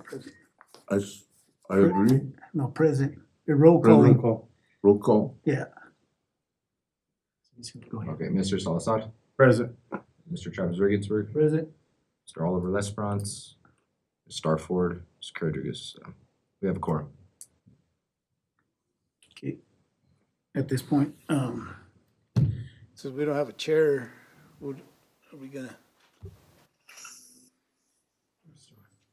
present. I agree. No, present. Your roll calling. Roll call. Yeah. Go ahead. Okay, Mr. Salazar, Present. Mr. Travis Regensburg, Present. Mr. Oliver Lesperance, Ms. Starford, Mr. Rodriguez. We have a quorum. Okay. At this point, since we don't have a chair, are we gonna?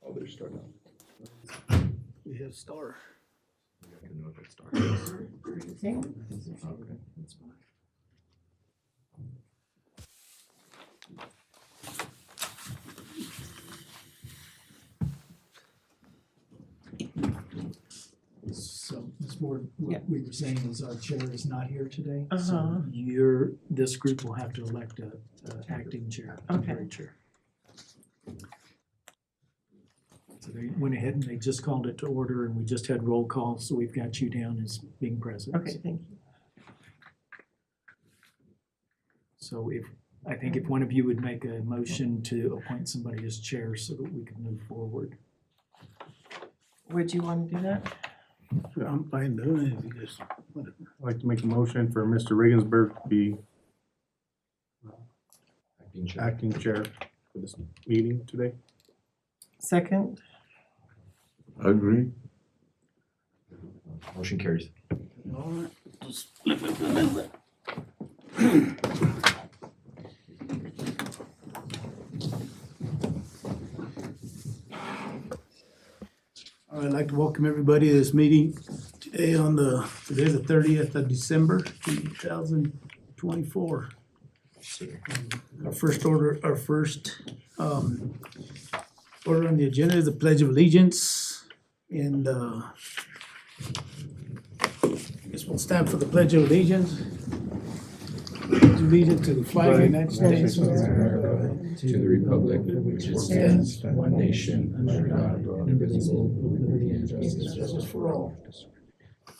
Oh, there's Star now. We have Star. I can know if it's Star. Okay, that's fine. So, Ms. Ward, what we were saying is our chair is not here today. Uh-huh. So this group will have to elect a acting chair, temporary chair. So they went ahead and they just called it to order and we just had roll call, so we've got you down as being present. Okay, thank you. So I think if one of you would make a motion to appoint somebody as chair so that we can move forward. Would you want to do that? I'm fine doing it. You just, I'd like to make a motion for Mr. Regensburg to be Acting chair. acting chair for this meeting today. Second? I agree. Motion carries. all right. Just flip it a little bit. All right, I'd like to welcome everybody to this meeting today today's the 30th of December, 2024. Our first order on the agenda is the Pledge of Allegiance. And I guess we'll stand for the Pledge of Allegiance. Allegiance to the flag of the United States of America. To the republic which stands one nation under God, indivisible, with liberty and justice for all.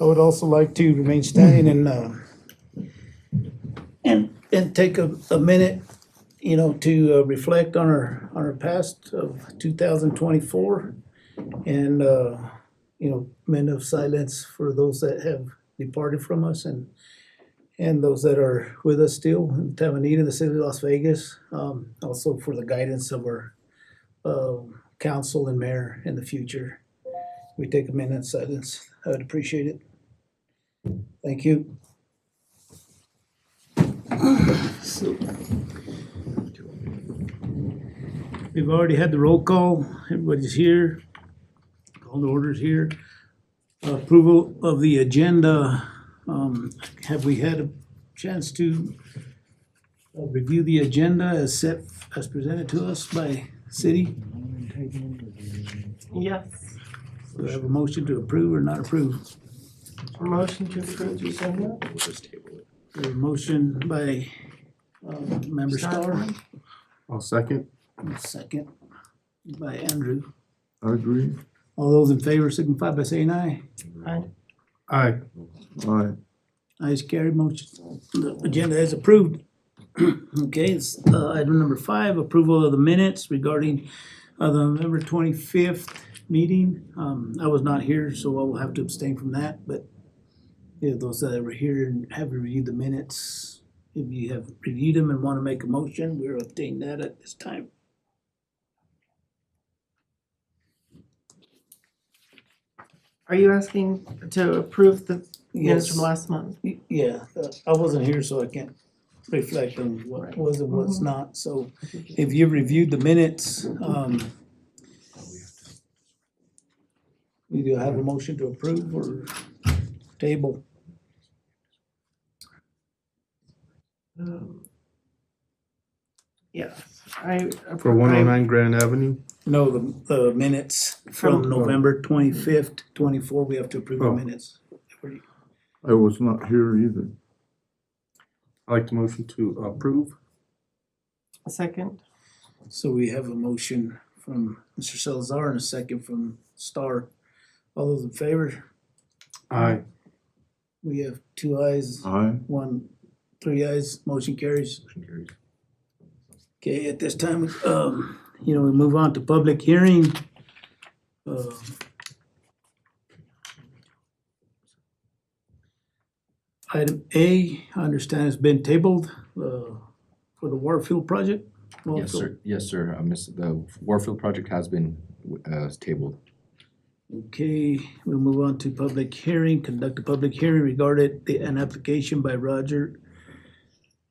I would also like to remain standing and take a minute, to reflect on our past of 2024, and minute of silence for those that have departed from us and those that are with us still in Tamanita, in the city of Las Vegas. Also for the guidance of our council and mayor in the future. We take a minute of silence. I would appreciate it. Thank you. So, we've already had the roll call. Everybody's here. All the orders here. Approval of the agenda. Have we had a chance to review the agenda as presented to us by city? Yes. Do I have a motion to approve or not approve? Motion to approve the agenda? We'll just table it. We have a motion by member Starr, I'll second. second by Andrew. I agree. All those in favor signify by saying aye. Aye. Aye. Aye. Ayes carried, motion, the agenda is approved. Okay, it's item number 5, approval of the minutes regarding the November 25th meeting. I was not here, so I will have to abstain from that, but those that were here and have reviewed the minutes, if you have reviewed them and want to make a motion, we'll obtain that at this time. Are you asking to approve the minutes Yes. from last month? Yeah, I wasn't here, so I can't reflect on what was and what's not, so if you've reviewed the minutes, we do have a motion to approve or table. Yes. For 109 Grand Avenue. No, the minutes from From- November 25th, 24, we have to approve the Oh. minutes. I was not here either. I'd like to motion to approve. A second? So we have a motion from Mr. Salazar and a second from Starr. All those in favor? Aye. We have 2 ayes, Aye. 3 ayes, motion carries. Motion carries. Okay, at this time, we move on to public hearing. Uh, Item A, I understand has been tabled, for the Warfield project. Yes, sir. Yes, sir. The Warfield project has been tabled. Okay, we'll move on to public hearing, conduct a public hearing regarding an application by Roger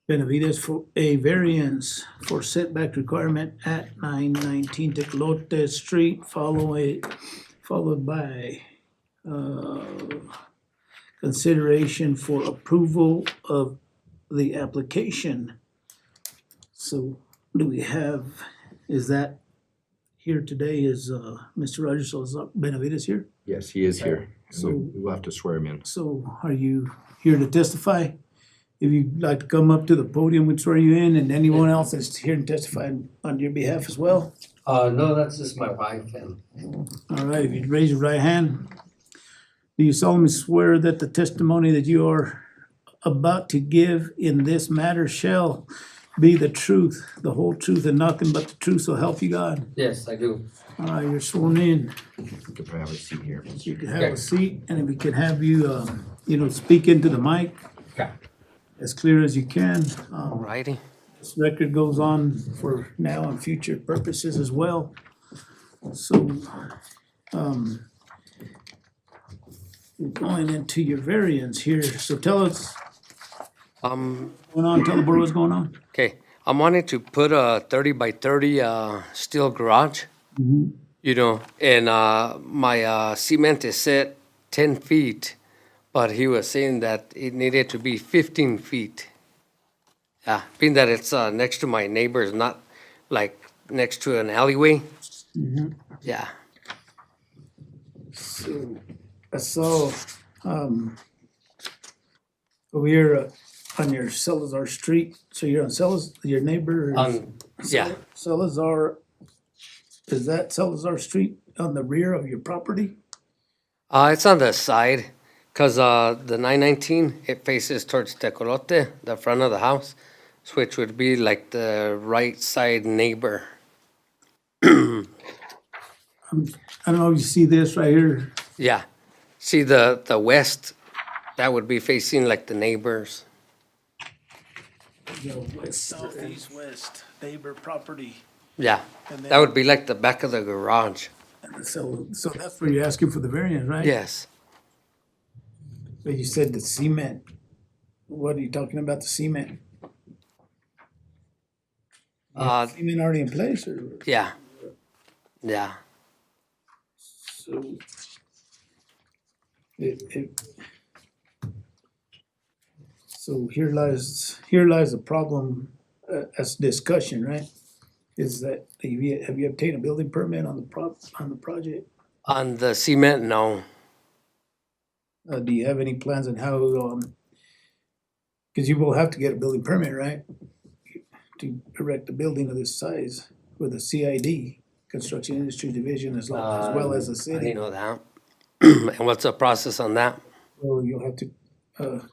Benavides for a variance for setback requirement at 919 Tecolote Street, followed by, consideration for approval of the application. So do we have, is that here today, is Mr. Roger Salazar Benavides here? Yes, he is here. So- We will have to swear him in. So are you here to testify? If you'd like to come up to the podium, we'd swear you in, and anyone else that's here to testify on your behalf as well. No, that's just my wife and All right, if you'd raise your right hand. Do you solemnly swear that the testimony that you are about to give in this matter shall be the truth, the whole truth, and nothing but the truth, so help you God? yes, I do. All right, you're sworn in. You could probably have a seat here. You can have a seat, and if we could have you, speak into the mic Okay. as clear as you can. Alrighty. This record goes on for now and future purposes as well. So, we're going into your variance here, so tell us, tell the board what's going on. Okay, I'm wanting to put a 30 by 30 steel garage. You know, and my cement is set 10 feet, but he was saying that it needed to be 15 feet. Yeah, being that it's next to my neighbors, not like next to an alleyway. Yeah. So, over here on your Salazar Street, so you're on Salazar, your neighbor is Yeah, Salazar, is that Salazar Street on the rear of your property? it's on the side, cause the 919, it faces towards Tecolote, the front of the house, which would be like the right side neighbor. I don't know if you see this right here. Yeah. See the west, that would be facing like the neighbors. Southeast west neighbor property. Yeah. And That would be like the back of the garage. So that's where you're asking for the variance, right? Yes. But you said the cement. What are you talking about, the cement? Cement already in place, or? Yeah. Yeah. So. So here lies the problem, as discussion, right? Is that, have you obtained a building permit on the project? On the cement, no. Do you have any plans on how, cause you will have to get a building permit, right? To erect a building of this size with a CID, Construction Industry Division, as well as the I city. didn't know that. And what's the process on that? So you'll have to,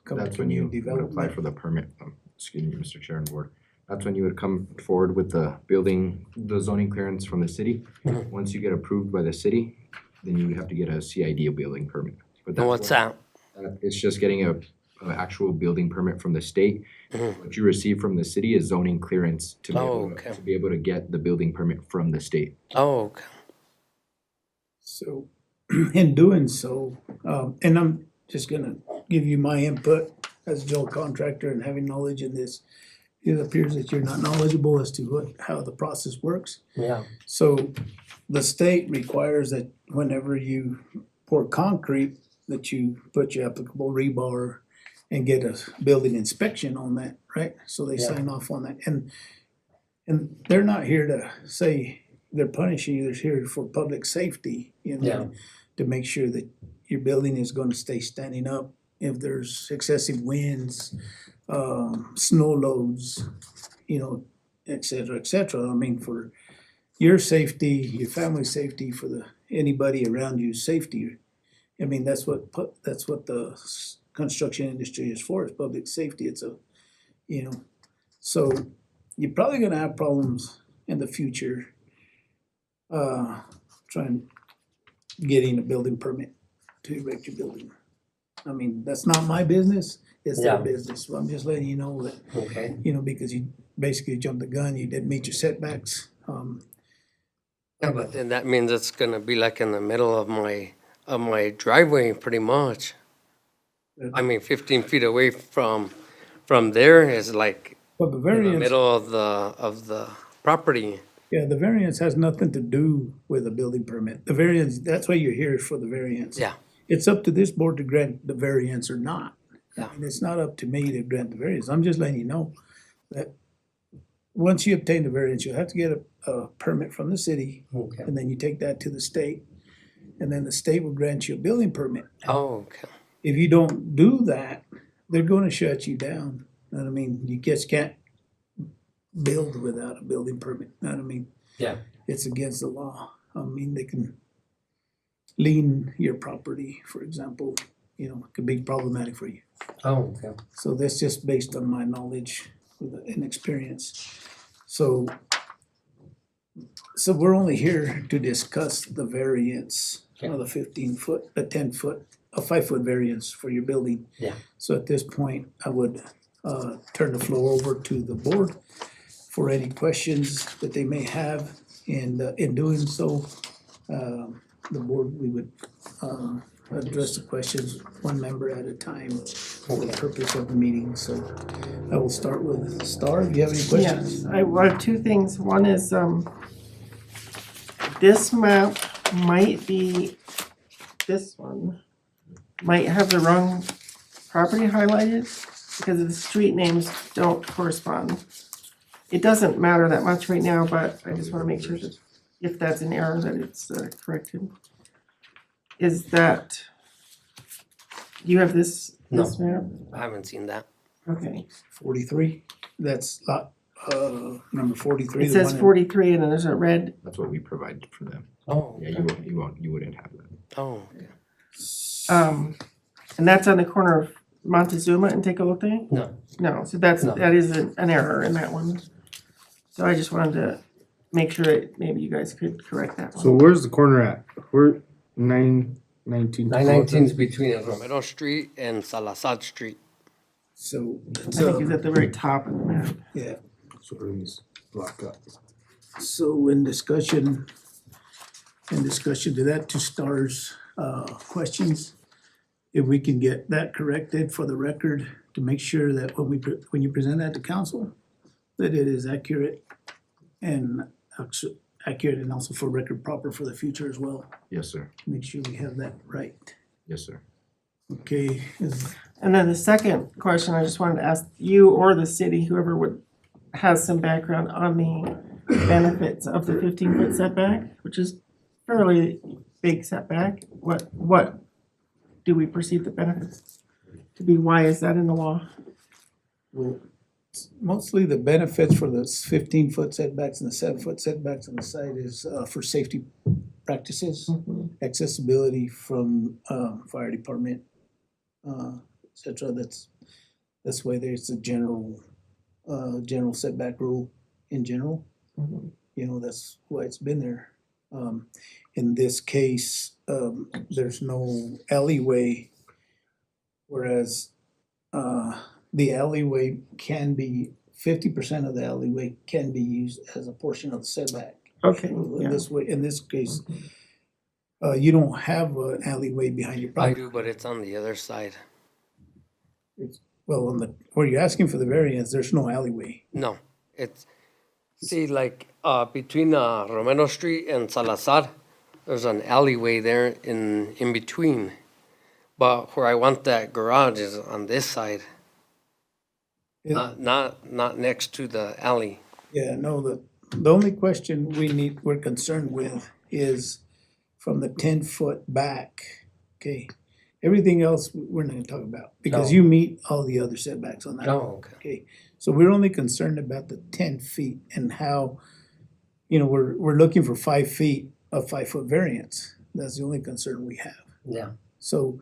come That's to when you new would development. apply for the permit. Excuse me, Mr. Chair and Board. That's when you would come forward with the building, the zoning clearance from the city. Once you get approved by the city, then you would have to get a CID building permit. But And that's what's what- that? It's just getting a actual building permit from the state. What you receive from the city is zoning clearance to be Oh, able okay. to be able to get the building permit from the state. Oh, okay. So, in doing so, and I'm just gonna give you my input as a general contractor and having knowledge in this. It appears that you're not knowledgeable as to how the process works. Yeah. So, the state requires that whenever you pour concrete, that you put your applicable rebar and get a building inspection on that, right? So they sign off on that, and they're not here to say they're punishing you, they're here for public safety, you know, to make sure that your building is gonna stay standing up if there's excessive winds, snow loads, you know, et cetera. I mean, for your safety, your family's safety, for anybody around you's safety. I mean, that's what the construction industry is for, is public safety. It's so you're probably gonna have problems in the future, trying getting a building permit to erect your building. I mean, that's not my business, it's their Yeah. business, so I'm just letting you know that, Okay. you know, because you basically jumped the gun, you didn't meet your setbacks. Yeah, but then that means it's gonna be like in the middle of my driveway, pretty much. I mean, 15 feet away from there is like But the in the variance, middle of the property. yeah, the variance has nothing to do with a building permit. The variance, that's why you're here, is for the variance. Yeah. It's up to this board to grant the variance or not. Yeah. I mean, it's not up to me to grant the variance. I'm just letting you know that once you obtain the variance, you'll have to get a permit from the city, Okay. and then you take that to the state, and then the state will grant you a building permit. Oh, okay. If you don't do that, they're gonna shut you down. Know what I mean? You just can't build without a building permit. Know what I mean? Yeah. It's against the law. I mean, they can lien your property, for example, you know, it could be problematic for you. Oh, okay. So that's just based on my knowledge and experience. So we're only here to discuss the variance of the 15-foot, a 10-foot, a 5-foot variance for your building. Yeah. So at this point, I would turn the floor over to the board for any questions that they may have. And in doing so, the board, we would address the questions one member at a time for the purpose of the meeting. So I will start with Star. Do you have any questions? Yes, I have two things. One is, this map might be, this one might have the wrong property highlighted because the street names don't correspond. It doesn't matter that much right now, but I just wanna make sure that if that's an error, that it's corrected. Is that, do you have this map? I haven't seen that. Okay, 43, that's lot, number 43. it the says one in- 43 and then there's a red, That's what we provide for them. Oh, Yeah, you wouldn't have that. Oh, okay. and that's on the corner of Montezuma and Tecolote? no. No, so that No. is an error in that one. So I just wanted to make sure that maybe you guys could correct that So one. where's the corner at? Where, 919? 919 is between us. Romero Street and Salazar Street. So, I think it's at the very top of the map. yeah, So everything's blocked up. so in discussion to that, to Star's questions, if we can get that corrected for the record, to make sure that when you present that to council, that it is accurate and also for record proper for the future as well. Yes, sir. Make sure we have that right. Yes, sir. Okay, And then the second question, I just wanted to ask you or the city, whoever has some background on the benefits of the 15-foot setback, which is fairly big setback. What do we perceive the benefits to be? Why is that in the law? well, mostly the benefits for the 15-foot setbacks and the 7-foot setbacks on the side is for safety practices, accessibility from fire department, et cetera. That's why there's a general setback rule in general. You know, that's why it's been there. In this case, there's no alleyway, whereas the alleyway can be, 50% of the alleyway can be used as a portion of the setback. Okay, In yeah. this way, in this case, you don't have an alleyway behind your I property. do, but it's on the other side. Well, where you're asking for the variance, there's no alleyway. No, it's, see, like, between Romero Street and Salazar, there's an alleyway there in between. But where I want that garage is on this side, It- not next to the alley. Yeah, no, the only question we're concerned with is from the 10-foot back, okay? Everything else, we're not gonna talk about, because No. you meet all the other setbacks on that. Oh, okay. Okay, so we're only concerned about the 10 feet and how, you know, we're looking for 5 feet of 5-foot variance. That's the only concern we have. Yeah. So,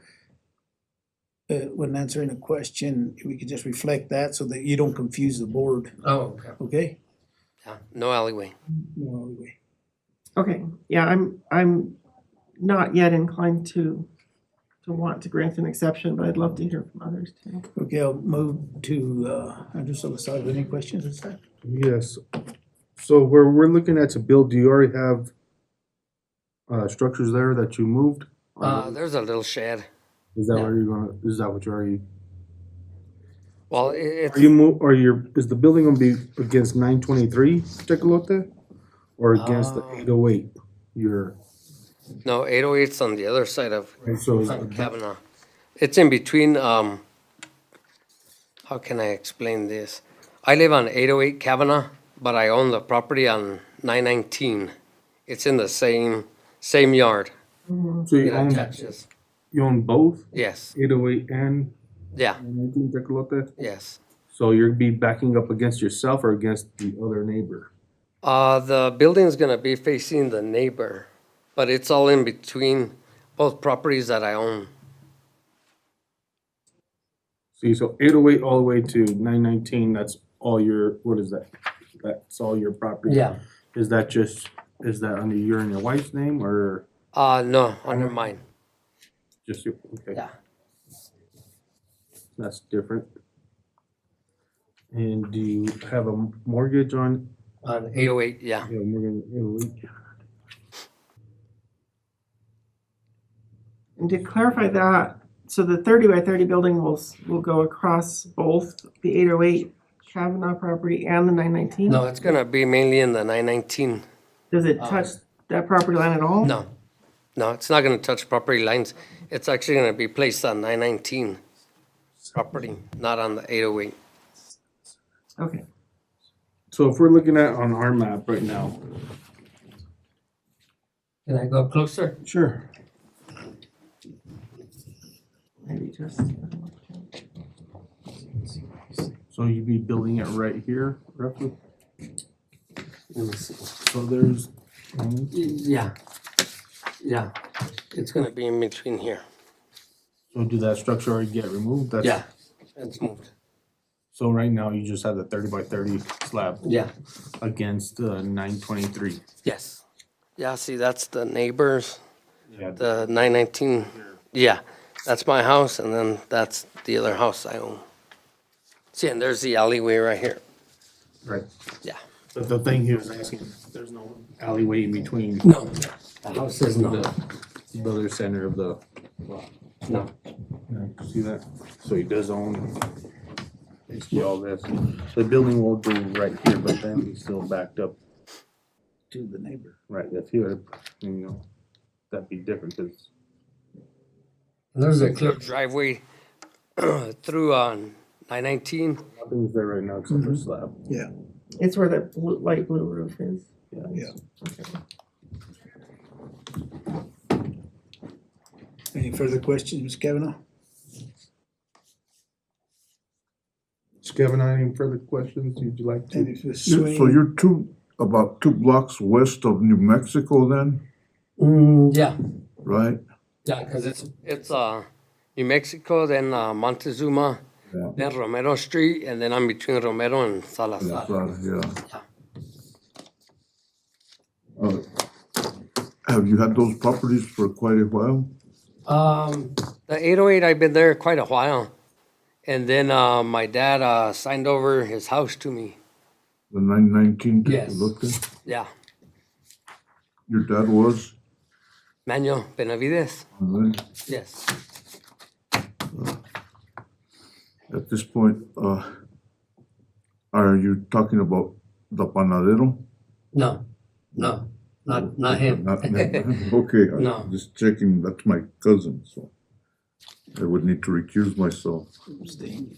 when answering a question, we could just reflect that so that you don't confuse the board, Oh, okay. okay? Yeah, no alleyway. No alleyway. Okay, yeah, I'm not yet inclined to want to grant an exception, but I'd love to hear from others too. Okay, I'll move to, Andrew Salazar. Any questions this time? Yes. So where we're looking at to build, do you already have structures there that you moved? There's a little shed. Is that where you're gonna, is that what you already, Well, it's, are you is the building gonna be against 923 Tecolote? Or against the 808? no, 808's on the other side of And so is Kavanaugh. It's in between, how can I explain this? I live on 808 Kavanaugh, but I own the property on 919. It's in the same yard. so It attaches. you own both Yes, 808 and yeah, 919 Tecolote? yes. So you're be backing up against yourself or against the other neighbor? The building's gonna be facing the neighbor, but it's all in between both properties that I own. See, so 808 all the way to 919, that's all your, what is that? That's all your property? Is that under your and your wife's name or No, under mine, just your, okay, yeah. that's different. And do you have a mortgage on? On 808, yeah. Yeah, mortgage, 808. And to clarify that, so the 30 by 30 building will go across both the 808 Kavanaugh property and the 919? No, it's gonna be mainly in the 919. Does it touch that property line at all? No, it's not gonna touch property lines. It's actually gonna be placed on 919 property, not on the 808. Okay. So if we're looking at on our map right now. Can I go closer? Sure. Maybe just. So you'd be building it right here, roughly? Let me see. So there's, Yeah, it's gonna be in between here. so did that structure already get removed? That's- Yeah, it's moved. So right now you just have the 30 by 30 slab Yeah, against 923. yes. Yeah, see, that's the neighbors, Yeah. the 919. Yeah, that's my house, and then that's the other house I own. See, and there's the alleyway right here. Right. Yeah. But the thing he was asking, there's no alleyway in between No, the house is not. the other center of the lot. No. Yeah, see that? So he does own basically all this. The building will go right here, but then he's still backed up. To the neighbor. Right, that's here, you know, that'd be different because There's a clear driveway through 919. nothing's there right now except for slab. Yeah. It's where the light blue roof is. Yeah. Any further questions, Ms. Kavanaugh? Kevin, any further questions you'd like Any to? for So Swain? you're about 2 blocks west of New Mexico then, Yeah, right? yeah, because it's New Mexico, then Montezuma, Yeah. then Romero Street, and then I'm between Romero and Salazar. That's right, yeah. Have you had those properties for quite a while? The 808, I've been there quite a while. And then my dad signed over his house to me. The 919 Yes. Tecolote? Yeah, Your dad was? Manuel Benavides. Alright. Yes. At this point, are you talking about the panadero? No, not him. Not, okay, No. I'm just checking, that's my cousin, so I would need to recuse myself. Abstain.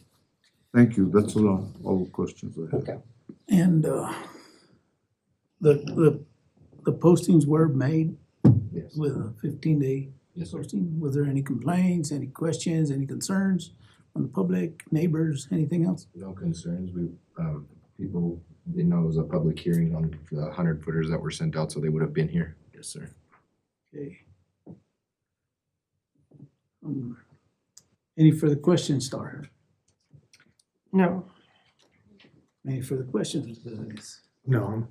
Thank you, that's all the questions I have. Okay. And the postings were made Yes. with a 15-day Yes, sir. posting. Was there any complaints, any questions, any concerns from the public, neighbors, anything else? No concerns. People didn't know it was a public hearing on the 100 footers that were sent out, so they would have been here. Yes, sir. Okay. Any further questions, Star? No. Any further questions, Mr. Benavides? No.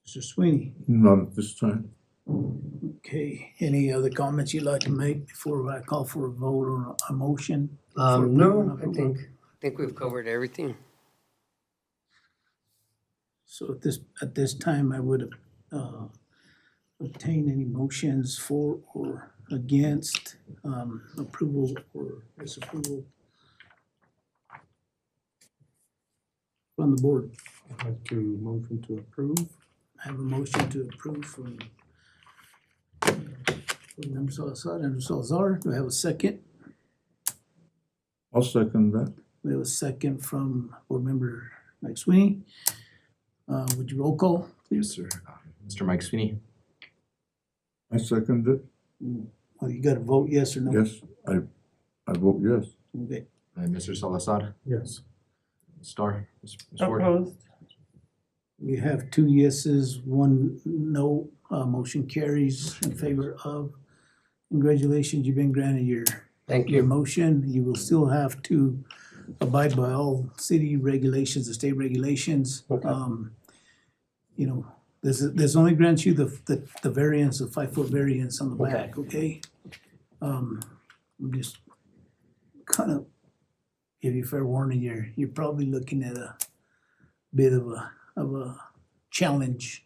Mr. Sweeney? Not at this time. Okay, any other comments you'd like to make before I call for a vote or a motion? No, I think we've covered everything. So at this time, I would obtain any motions for or against approval or disapproval from the board. I'd like to motion to approve. I have a motion to approve from Member Salazar, Member Salazar. Do I have a second? I'll second that. We have a second from Board Member Mike Sweeney. Would you roll call, please? Mr. Mike Sweeney, I second it. Well, you gotta vote yes or no. Yes, I vote yes. Okay. Mr. Salazar, Yes. Star, Ms. Ward. Opposed? We have 2 yeses, 1 no. Motion carries in favor of. Congratulations, you've been granted Thank your you. motion. You will still have to abide by all city regulations, the state regulations. Okay. You know, this only grants you the variance, the 5-foot variance on the back, okay? I'm just kind of give you fair warning, you're probably looking at a bit of a challenge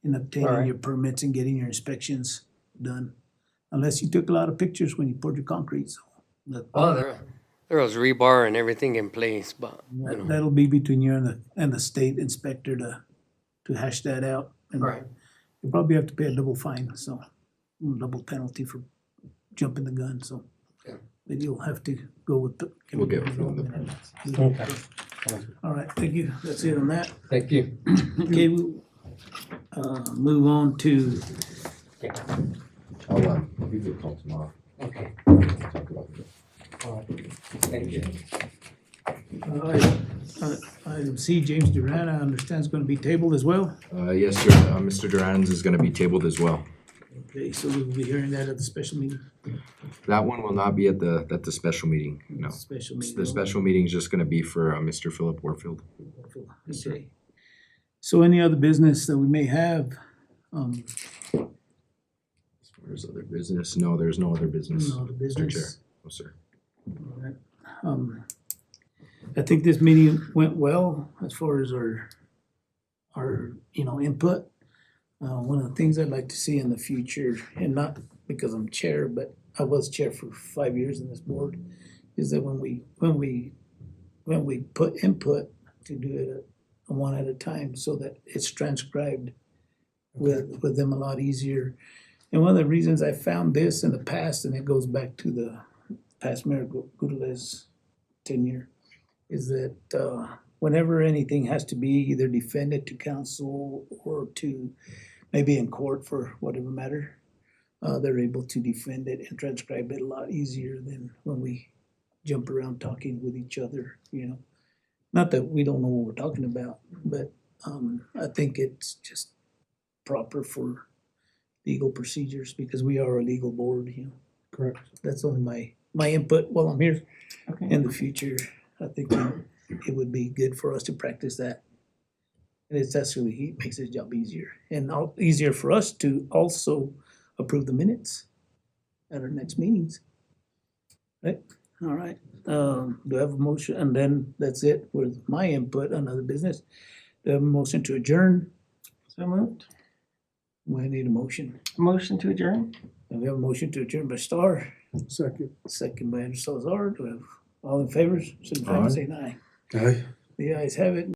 in obtaining Alright. your permits and getting your inspections done. Unless you took a lot of pictures when you poured your concrete, so. Well, there was rebar and everything in place, but, you know. That'll be between you and the state inspector to hash that out. And Right. you'll probably have to pay a double fine, so, double penalty for jumping the gun, so. Yeah. Then you'll have to go with the. We'll get it from the permits. Okay. All right, thank you, that's it on that. Thank you. Okay, we'll, move on to, I'll give you a call tomorrow. Okay. Talk about it. All right. Thank you. item C, James Duran, I understand is gonna be tabled as well. Yes, sir. Mr. Duran's is gonna be tabled as well. Okay, so we'll be hearing that at the special meeting. That one will not be at the special meeting, no. Special meeting. The special meeting is just gonna be for Mr. Philip Warfield. Okay. So any other business that we may have, There's other business? No, there's no other business. no other Mr. Chair. business? No, sir. Alright. I think this meeting went well as far as our, input. One of the things I'd like to see in the future, and not because I'm chair, but I was chair for 5 years in this board, is that when we put input, to do it one at a time so that it's transcribed with them a lot easier. And one of the reasons I found this in the past, and it goes back to the past Mayor Gutierrez's tenure, is that whenever anything has to be either defended to council or to maybe in court for whatever matter, they're able to defend it and transcribe it a lot easier than when we jump around talking with each other, you know. Not that we don't know what we're talking about, but I think it's just proper for legal procedures because we are a legal board, you know. Correct. That's only my input while I'm here. Okay. In the future, I think it would be good for us to practice that. And it's actually, it makes his job easier and easier for us to also approve the minutes at our next meetings. Right, all right, do I have a motion? And then that's it with my input on other business. Do I have a motion to adjourn? So moved. We need a motion. Motion to adjourn? And we have a motion to adjourn by Star, Second. second by Andrew Salazar. Do we have all in favor? Signify by saying aye. Aye. The ayes have it.